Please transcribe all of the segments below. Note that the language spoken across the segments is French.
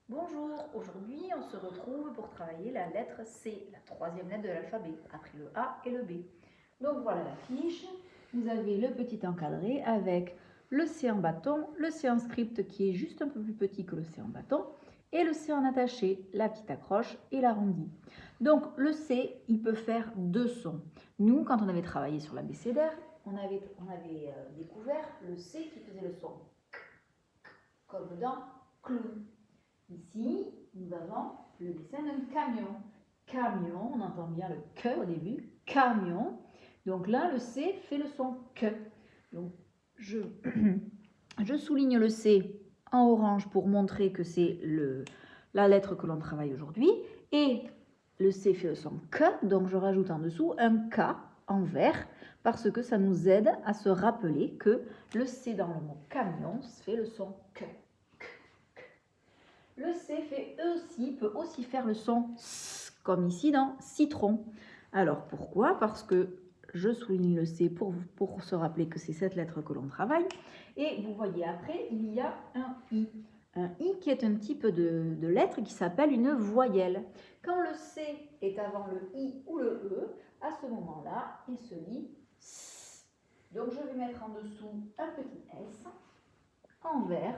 Bonjour, aujourd'hui on se retrouve pour travailler la lettre C, la troisième lettre de l'alphabet, après le A et le B. Donc voilà la fiche, vous avez le petit encadré avec le C en bâton, le C en script qui est juste un peu plus petit que le C en bâton, et le C en attaché, la petite accroche et l'arrondi. Donc le C, il peut faire deux sons. Nous, quand on avait travaillé sur l'abécédaire, on avait découvert le C qui faisait le son comme dans clown. Ici, nous avons le dessin d'un camion. Camion, on entend bien le que au début. Camion. Donc là, le C fait le son que. Donc, je souligne le C en orange pour montrer que c'est la lettre que l'on travaille aujourd'hui. Et le C fait le son que, donc je rajoute en dessous un K en vert parce que ça nous aide à se rappeler que le C dans le mot camion fait le son que. Le C peut aussi faire le son S, comme ici dans citron. Alors pourquoi? Parce que je souligne le C pour se rappeler que c'est cette lettre que l'on travaille. Et vous voyez après, il y a un I. Un I qui est un type de lettre qui s'appelle une voyelle. Quand le C est avant le I ou le E, à ce moment-là, il se lit S. Donc je vais mettre en dessous un petit S en vert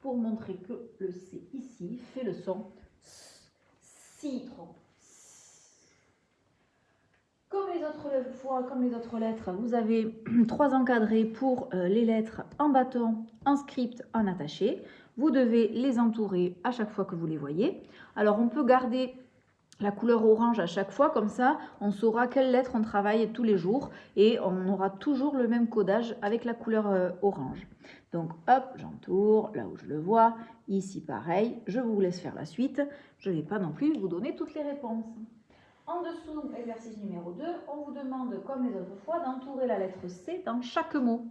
pour montrer que le C ici fait le son citron. Comme les autres lettres, vous avez trois encadrés pour les lettres en bâton, en script, en attaché. Vous devez les entourer à chaque fois que vous les voyez. Alors on peut garder la couleur orange à chaque fois, comme ça on saura quelle lettre on travaille tous les jours et on aura toujours le même codage avec la couleur orange. Donc hop, j'entoure là où je le vois, ici pareil, je vous laisse faire la suite, je ne vais pas non plus vous donner toutes les réponses. En dessous, exercice numéro 2, on vous demande, comme les autres fois, d'entourer la lettre C dans chaque mot.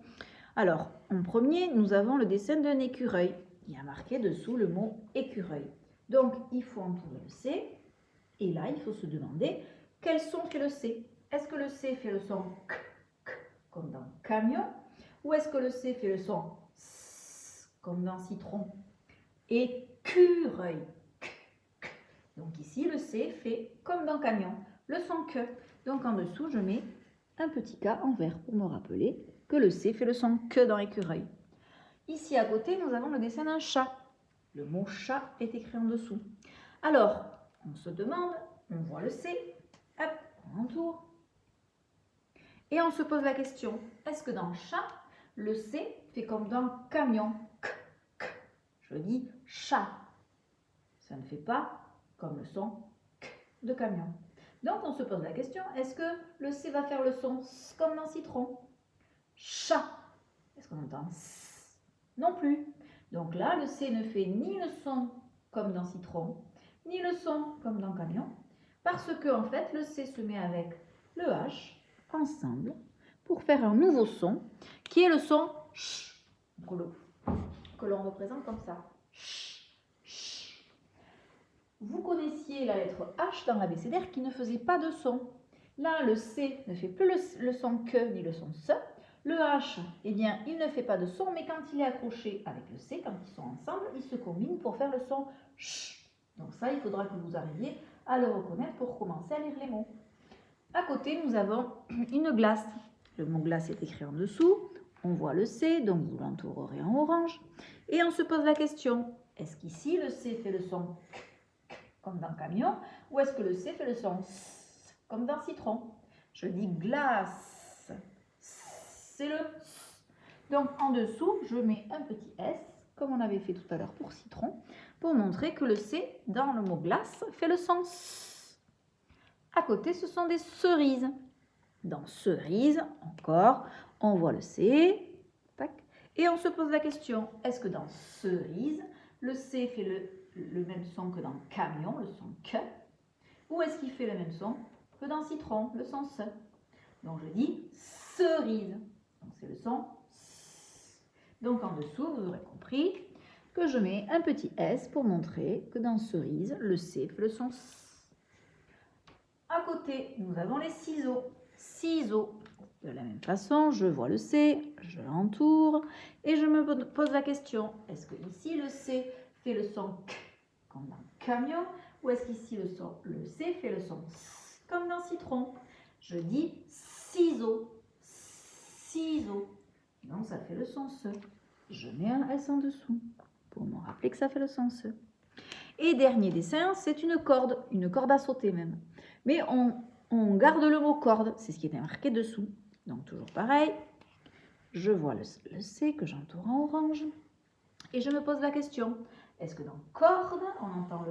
Alors, en premier, nous avons le dessin d'un écureuil. Il y a marqué dessous le mot écureuil. Donc, il faut entourer le C. Et là, il faut se demander quel son fait le C. Est-ce que le C fait le son k, k comme dans camion, ou est-ce que le C fait le son s comme dans citron? Écureuil. Donc ici, le C fait comme dans camion, le son que. Donc en dessous, je mets un petit K en vert pour me rappeler que le C fait le son que dans écureuil. Ici à côté, nous avons le dessin d'un chat. Le mot chat est écrit en dessous. Alors, on se demande, on voit le C, hop, on entoure. Et on se pose la question, est-ce que dans chat, le C fait comme dans camion? K, k. Je dis chat. Ça ne fait pas comme le son k de camion. Donc on se pose la question, est-ce que le C va faire le son S comme dans citron? Chat. Est-ce qu'on entend S? Non plus. Donc là, le C ne fait ni le son comme dans citron, ni le son comme dans camion, parce que en fait, le C se met avec le H ensemble pour faire un nouveau son qui est le son ch que l'on représente comme ça. Vous connaissiez la lettre H dans l'abécédaire qui ne faisait pas de son. Là, le C ne fait plus le son que ni le son se. Le H, eh bien, il ne fait pas de son, mais quand il est accroché avec le C, quand ils sont ensemble, ils se combinent pour faire le son ch. Donc ça, il faudra que vous arriviez à le reconnaître pour commencer à lire les mots. À côté, nous avons une glace. Le mot glace est écrit en dessous. On voit le C, donc vous l'entourerez en orange. Et on se pose la question, est-ce qu'ici le C fait le son comme dans camion, ou est-ce que le C fait le son S comme dans citron? Je dis glace, c'est le S. Donc en dessous, je mets un petit S, comme on avait fait tout à l'heure pour citron, pour montrer que le C dans le mot glace fait le son S. À côté, ce sont des cerises. Dans cerise, encore, on voit le C, tac, et on se pose la question, est-ce que dans cerise, le C fait le même son que dans camion, le son que, ou est-ce qu'il fait le même son que dans citron, le son se? Donc je dis cerise, donc c'est le son S. Donc en dessous, vous aurez compris que je mets un petit S pour montrer que dans cerise, le C fait le son S. À côté, nous avons les ciseaux. Ciseaux. De la même façon, je vois le C, je l'entoure et je me pose la question, est-ce que ici le C fait le son K comme dans camion, ou est-ce qu'ici le C fait le son S comme dans citron? Je dis ciseau, ciseau. Donc ça fait le son SE. Je mets un S en dessous pour me rappeler que ça fait le son SE. Et dernier dessin, c'est une corde à sauter même. Mais on garde le mot corde, c'est ce qui était marqué dessous. Donc toujours pareil, je vois le C que j'entoure en orange. Et je me pose la question, est-ce que dans corde, on entend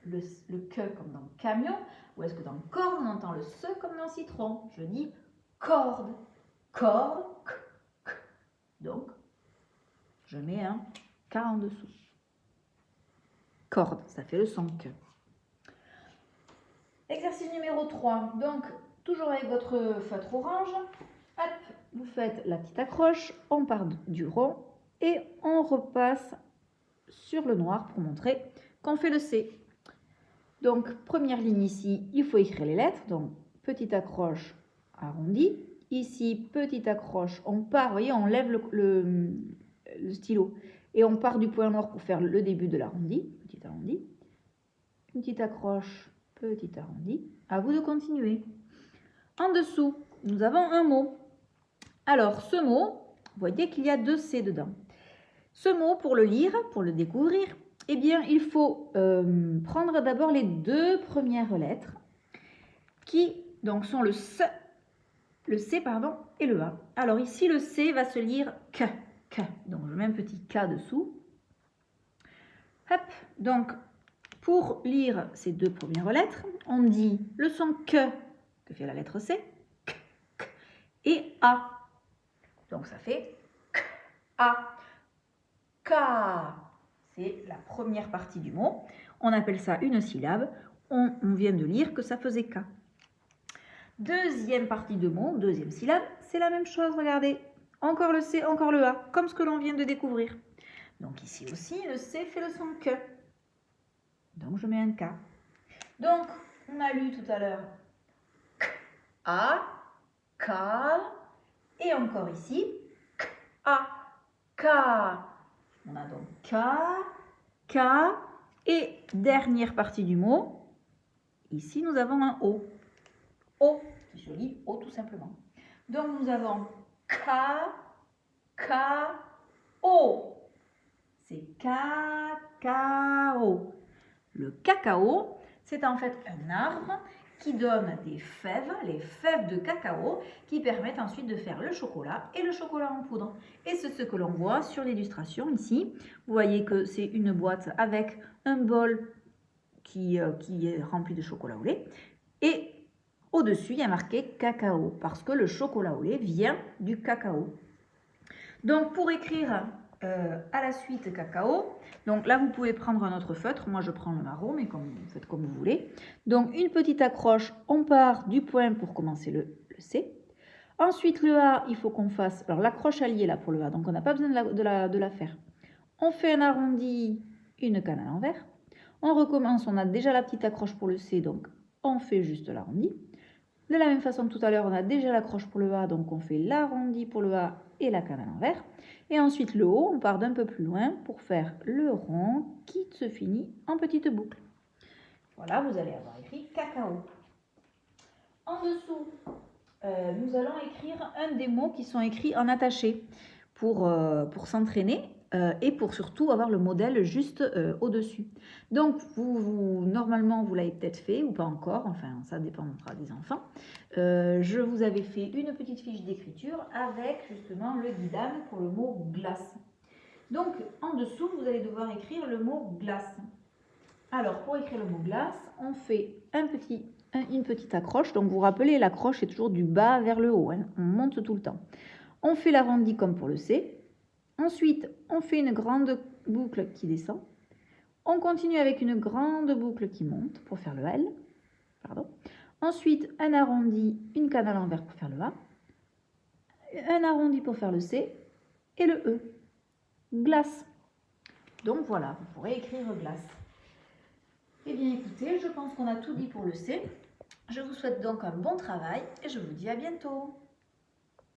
le que comme dans camion, ou est-ce que dans corde, on entend le se comme dans citron? Je dis corde, corde, k. Donc, je mets un K en dessous. Corde, ça fait le son que. Exercice numéro 3. Donc, toujours avec votre feutre orange, hop, vous faites la petite accroche, on part du rond et on repasse sur le noir pour montrer qu'on fait le C. Donc, première ligne ici, il faut écrire les lettres. Donc, petite accroche arrondie. Ici, petite accroche, on part, vous voyez, on lève le stylo et on part du point noir pour faire le début de l'arrondi. Petit arrondi. Une petite accroche, petit arrondi. À vous de continuer. En dessous, nous avons un mot. Alors, ce mot, vous voyez qu'il y a 2 C dedans. Ce mot, pour le lire, pour le découvrir, eh bien, il faut prendre d'abord les 2 premières lettres qui donc sont le C pardon, et le A. Alors ici, le C va se lire K. Donc, je mets un petit K dessous. Hop, donc, pour lire ces 2 premières lettres, on dit le son que fait la lettre C, k, et A. Donc, ça fait K, A. K, c'est la première partie du mot. On appelle ça une syllabe. On vient de lire que ça faisait K. Deuxième partie de mot, deuxième syllabe, c'est la même chose, regardez. Encore le C, encore le A, comme ce que l'on vient de découvrir. Donc ici aussi, le C fait le son que. Donc je mets un K. Donc, on a lu tout à l'heure K, A, K, et encore ici, K, A, K. On a donc K, K, et dernière partie du mot, ici nous avons un O. O, qui se lit O tout simplement. Donc nous avons K, K, O. C'est cacao. Le cacao, c'est en fait un arbre qui donne des fèves, les fèves de cacao, qui permettent ensuite de faire le chocolat et le chocolat en poudre. Et c'est ce que l'on voit sur l'illustration ici. Vous voyez que c'est une boîte avec un bol qui est rempli de chocolat au lait. Et au-dessus, il y a marqué cacao, parce que le chocolat au lait vient du cacao. Donc, pour écrire à la suite cacao, donc là, vous pouvez prendre un autre feutre. Moi, je prends le marron, mais vous faites comme vous voulez. Donc, une petite accroche, on part du point pour commencer le C. Ensuite, le A, il faut qu'on fasse... Alors, l'accroche alliée là pour le A, donc on n'a pas besoin de la faire. On fait un arrondi, une canne à l'envers. On recommence, on a déjà la petite accroche pour le C, donc on fait juste l'arrondi. De la même façon que tout à l'heure, on a déjà l'accroche pour le A, donc on fait l'arrondi pour le A et la canne à l'envers. Et ensuite, le haut, on part d'un peu plus loin pour faire le rond qui se finit en petite boucle. Voilà, vous allez avoir écrit cacao. En dessous, nous allons écrire un des mots qui sont écrits en attaché pour s'entraîner et pour surtout avoir le modèle juste au-dessus. Donc, normalement, vous l'avez peut-être fait ou pas encore, enfin, ça dépendra des enfants. Je vous avais fait une petite fiche d'écriture avec justement le guidage pour le mot glace. Donc, en dessous, vous allez devoir écrire le mot glace. Alors, pour écrire le mot glace, on fait une petite accroche. Donc, vous vous rappelez, l'accroche est toujours du bas vers le haut. Hein. On monte tout le temps. On fait l'arrondi comme pour le C. Ensuite, on fait une grande boucle qui descend. On continue avec une grande boucle qui monte pour faire le L. Pardon. Ensuite, un arrondi, une canne à l'envers pour faire le A. Un arrondi pour faire le C. Et le E. Glace. Donc voilà, vous pourrez écrire glace. Eh bien écoutez, je pense qu'on a tout dit pour le C. Je vous souhaite donc un bon travail et je vous dis à bientôt.